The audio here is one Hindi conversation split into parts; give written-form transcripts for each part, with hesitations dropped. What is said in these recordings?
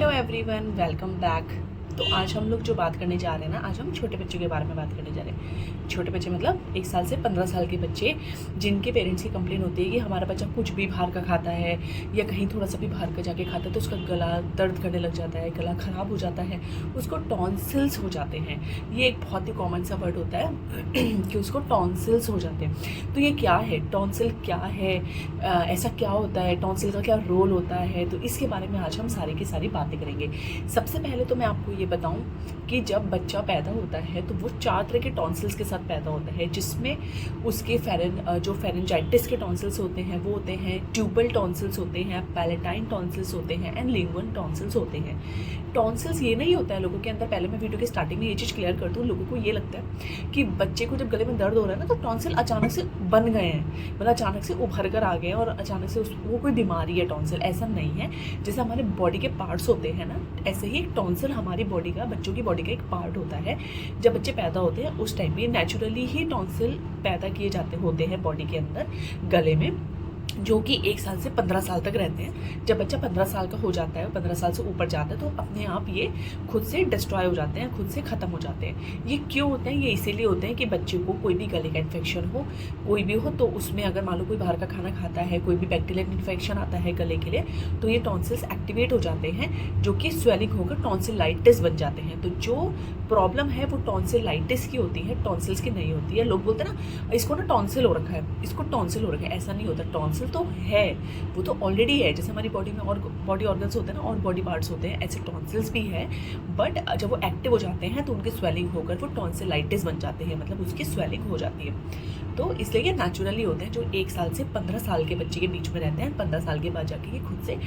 Hello everyone, welcome back. तो आज हम लोग जो बात करने जा रहे हैं ना, आज हम छोटे बच्चों के बारे में बात करने जा रहे हैं। छोटे बच्चे मतलब 1 साल से 15 साल के बच्चे जिनके पेरेंट्स की कंप्लेन होती है कि हमारा बच्चा कुछ भी बाहर का खाता है या कहीं थोड़ा सा भी बाहर का जाके खाता है तो उसका गला दर्द करने लग जाता है, गला ख़राब हो जाता है, उसको टॉन्सिल्स हो जाते हैं। ये एक बहुत ही कॉमन सा वर्ड होता है कि उसको टॉन्सिल्स हो जाते हैं। तो ये क्या है, टॉन्सिल क्या है, ऐसा क्या होता है, टॉन्सिल का क्या रोल होता है, तो इसके बारे में आज हम सारी की सारी बातें करेंगे। सबसे पहले तो मैं आपको ये बताऊं कि जब बच्चा पैदा होता है तो वो 4 तरह के टॉन्सिल्स के साथ पैदा होता है, जिसमें उसके जो फेरेंजाइटिस के टॉन्सिल्स होते हैं वो होते हैं, ट्यूबल टॉन्सिल्स होते हैं, पैलेटाइन टॉन्सिल्स होते हैं एंड लिंगुअल टॉन्सिल्स होते हैं। टॉन्सिल्स ये नहीं होता है लोगों के अंदर, पहले मैं वीडियो के स्टार्टिंग में ये चीज़ क्लियर कर दूँ। लोगों को ये लगता है कि बच्चे को जब गले में दर्द हो रहा है ना तो टॉन्सिल अचानक से बन गए हैं, मतलब अचानक से उभर कर आ गए हैं और अचानक से वो कोई बीमारी है टॉन्सिल। ऐसा नहीं है। जैसे हमारे बॉडी के पार्ट्स होते हैं ना, ऐसे ही एक टॉन्सिल हमारी बॉडी का, बच्चों की बॉडी का एक पार्ट होता है। जब बच्चे पैदा होते हैं उस टाइम पे नेचुरली ही टॉन्सिल पैदा किए जाते होते हैं बॉडी के अंदर, गले में, जो कि 1 साल से 15 साल तक रहते हैं। जब बच्चा 15 साल का हो जाता है, 15 साल से ऊपर जाता है, तो अपने आप ये खुद से डिस्ट्रॉय हो जाते हैं, खुद से ख़त्म हो जाते हैं। ये क्यों होते हैं? ये इसीलिए होते हैं कि बच्चे को कोई भी गले का इन्फेक्शन हो, कोई भी हो, तो उसमें अगर मान लो कोई बाहर का खाना खाता है, कोई भी बैक्टीरियल इन्फेक्शन आता है गले के लिए, तो ये टॉन्सिल्स एक्टिवेट हो जाते हैं, जो कि स्वेलिंग होकर टॉन्सिलाइटिस बन जाते हैं। तो जो प्रॉब्लम है वो टॉन्सिलाइटिस की होती है, टॉन्सिल्स की नहीं होती है। लोग बोलते हैं ना इसको ना टॉन्सिल हो रखा है, इसको टॉन्सिल हो रखा है, ऐसा नहीं होता। टॉन्सिल तो है, वो तो ऑलरेडी है। जैसे हमारी बॉडी में और बॉडी ऑर्गन्स होते हैं ना, और बॉडी पार्ट्स होते हैं, ऐसे टॉन्सिल्स भी है। बट जब वो एक्टिव हो जाते हैं तो उनकी स्वेलिंग होकर वो टॉन्सिलाइटिस बन जाते हैं, मतलब उसकी स्वेलिंग हो जाती है। तो इसलिए ये नेचुरली होते हैं, जो 1 साल से 15 साल के बच्चे के बीच में रहते हैं। 15 साल के बाद जाके ये खुद से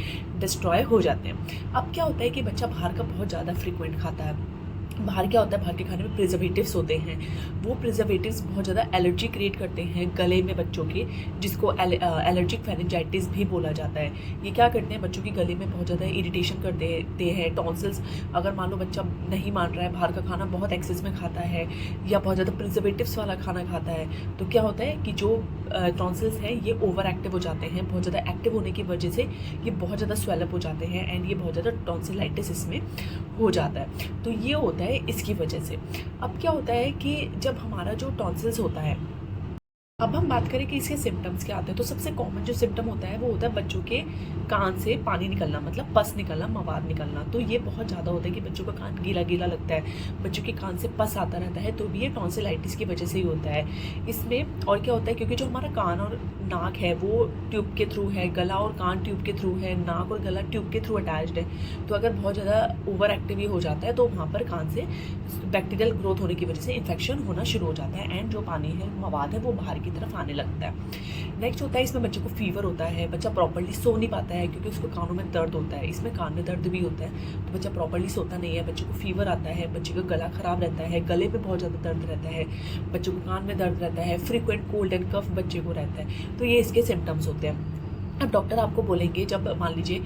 डिस्ट्रॉय हो जाते हैं। अब क्या होता है कि बच्चा बाहर का बहुत ज़्यादा फ्रिक्वेंट खाता है। बाहर क्या होता है, बाहर के खाने में प्रिजर्वेटिव्स होते हैं। वो प्रिजर्वेटिव्स बहुत ज़्यादा एलर्जी क्रिएट करते हैं गले में बच्चों के, जिसको एलर्जिक फेरेंजाइटिस भी बोला जाता है। ये क्या करते हैं, बच्चों के गले में बहुत ज़्यादा इरिटेशन कर देते हैं। टॉन्सिल्स, अगर मान लो बच्चा नहीं मान रहा है, बाहर का खाना बहुत एक्सेस में खाता है या बहुत ज़्यादा प्रिजर्वेटिव्स वाला खाना खाता है, तो क्या होता है कि जो टॉन्सिल्स हैं ये ओवर एक्टिव हो जाते हैं। बहुत ज़्यादा एक्टिव होने की वजह से ये बहुत ज़्यादा स्वेलअप हो जाते हैं एंड ये बहुत ज़्यादा टॉन्सिलाइटिस इसमें हो जाता है। तो ये होता है इसकी वजह से। अब क्या होता है कि जब हमारा जो टॉन्सिल्स होता है, अब हम बात करें कि इसके सिम्टम्स क्या आते हैं, तो सबसे कॉमन जो सिम्टम होता है वो होता है बच्चों के कान से पानी निकलना, मतलब पस निकलना, मवाद निकलना। तो ये बहुत ज़्यादा होता है कि बच्चों का कान गीला गीला लगता है, बच्चों के कान से पस आता रहता है, तो भी ये टॉन्सिलाइटिस की वजह से ही होता है। इसमें और क्या होता है, क्योंकि जो हमारा कान और नाक है वो ट्यूब के थ्रू है, गला और कान ट्यूब के थ्रू है, नाक और गला ट्यूब के थ्रू अटैच्ड है। तो अगर बहुत ज़्यादा ओवर एक्टिव ही हो जाता है तो वहाँ पर कान से बैक्टीरियल ग्रोथ होने की वजह से इन्फेक्शन होना शुरू हो जाता है एंड जो पानी है, मवाद है, वो बाहर की तरफ आने लगता है। नेक्स्ट होता है, इसमें बच्चे को फीवर होता है, बच्चा प्रॉपर्ली सो नहीं पाता है क्योंकि उसको कानों में दर्द होता है। इसमें कान में दर्द भी होता है, तो बच्चा प्रॉपर्ली सोता नहीं है, बच्चे को फीवर आता है, बच्चे का गला खराब रहता है, गले में बहुत ज़्यादा दर्द रहता है, बच्चे को कान में दर्द रहता है, फ्रीक्वेंट कोल्ड एंड कफ बच्चे को रहता है। तो ये इसके सिम्टम्स होते हैं। अब डॉक्टर आपको बोलेंगे, जब मान लीजिए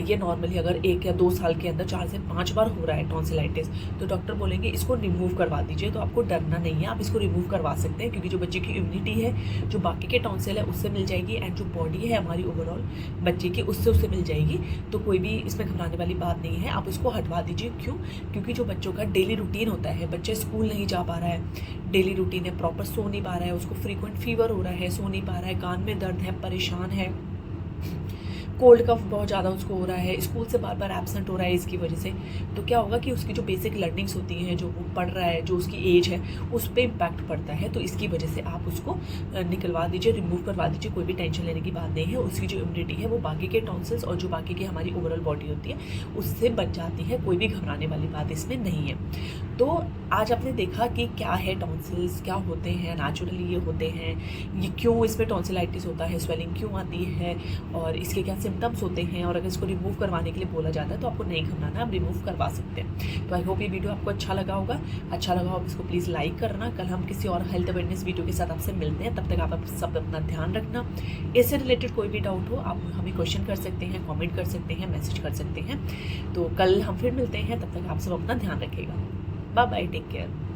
ये नॉर्मली अगर 1 या 2 साल के अंदर 4 से 5 बार हो रहा है टॉन्सिलाइटिस, तो डॉक्टर बोलेंगे इसको रिमूव करवा दीजिए। तो आपको डरना नहीं है, आप इसको रिमूव करवा सकते हैं, क्योंकि जो बच्चे की इम्यूनिटी है, जो बाकी के टॉन्सिल है उससे मिल जाएगी एंड जो बॉडी है हमारी ओवरऑल बच्चे की उससे मिल जाएगी। तो कोई भी इसमें घबराने वाली बात नहीं है, आप इसको हटवा दीजिए। क्यों? क्योंकि जो बच्चों का डेली रूटीन होता है, बच्चा स्कूल नहीं जा पा रहा है, डेली रूटीन है, प्रॉपर सो नहीं पा रहा है, उसको फ्रीक्वेंट फीवर हो रहा है, सो नहीं पा रहा है, कान में दर्द है, परेशान है, कोल्ड कफ बहुत ज़्यादा उसको हो रहा है, स्कूल से बार बार एब्सेंट हो रहा है इसकी वजह से, तो क्या होगा कि उसकी जो बेसिक लर्निंग्स होती हैं, जो वो पढ़ रहा है, जो उसकी एज है, उस पर इम्पैक्ट पड़ता है। तो इसकी वजह से आप उसको निकलवा दीजिए, रिमूव करवा दीजिए, कोई भी टेंशन लेने की बात नहीं है। उसकी जो इम्यूनिटी है वो बाकी के टॉन्सिल्स और जो बाकी की हमारी ओवरऑल बॉडी होती है उससे बच जाती है, कोई भी घबराने वाली बात इसमें नहीं है। तो आज आपने देखा कि क्या है टॉन्सिल्स, क्या होते हैं, नेचुरली ये होते हैं, ये क्यों इसमें टॉन्सिलाइटिस होता है, स्वेलिंग क्यों आती है और इसके क्या सिम्टम्स होते हैं, और अगर इसको रिमूव करवाने के लिए बोला जाता है तो आपको नहीं घबराना, आप रिमूव करवा सकते हैं। तो आई होप ये वीडियो आपको अच्छा लगा होगा। अच्छा लगा हो इसको प्लीज़ लाइक करना। कल हम किसी और हेल्थ अवेयरनेस वीडियो के साथ आपसे मिलते हैं, तब तक आप सब अपना ध्यान रखना। इससे रिलेटेड कोई भी डाउट हो आप हमें क्वेश्चन कर सकते हैं, कॉमेंट कर सकते हैं, मैसेज कर सकते हैं। तो कल हम फिर मिलते हैं, तब तक आप सब अपना ध्यान रखिएगा। Bye bye, take care.